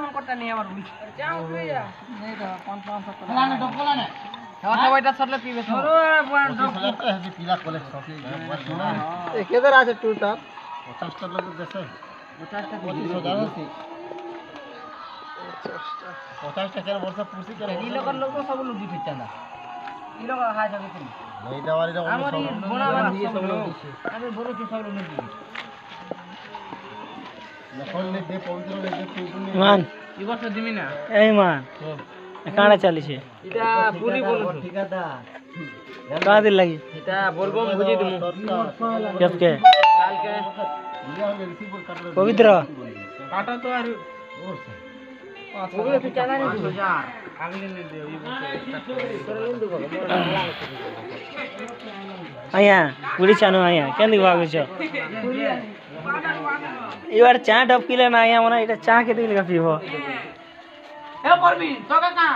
মন করতে নিয়ে আবার উড়ি চা উঠে যা এই তো 500 টাকা না ডবল না সবাইটা সরলে পিবে সরো পিলা কলে সফি কেদার আছে টোটাল 50 টা লোক দেশে 50 টা 25,000 আছে 50 টা কেন বর্ষা পুষি কেন এই লোকের লোক সব লোক দিতে চান না এই লোক হাই যাবে তুমি এই দেওয়ারিটা আমার এই বড় বড় দিয়ে সব লোক দিছে আমি বড় কি সব লোক দিছি নকল লে দে পবিত্র লে দে পুপুনি মান এই বছর দিমি না এই মান কাঁড়া চালিছে এটা পুরি বলছো ঠিকাদার কাঁ দিন লাগি এটা বলবো বুঝি দিমু কেপকে কালকে পবিত্র কাটা তো আর ওগুলো তো চালা নি 2000 আগে দিন দিও এই বছর আয়া পুরি চানো আয়া কেন ভাগুছ এবার চা ডব কিলে না আয়া মানে এটা চা কে দিলে পিব এ পারবি তো কাকা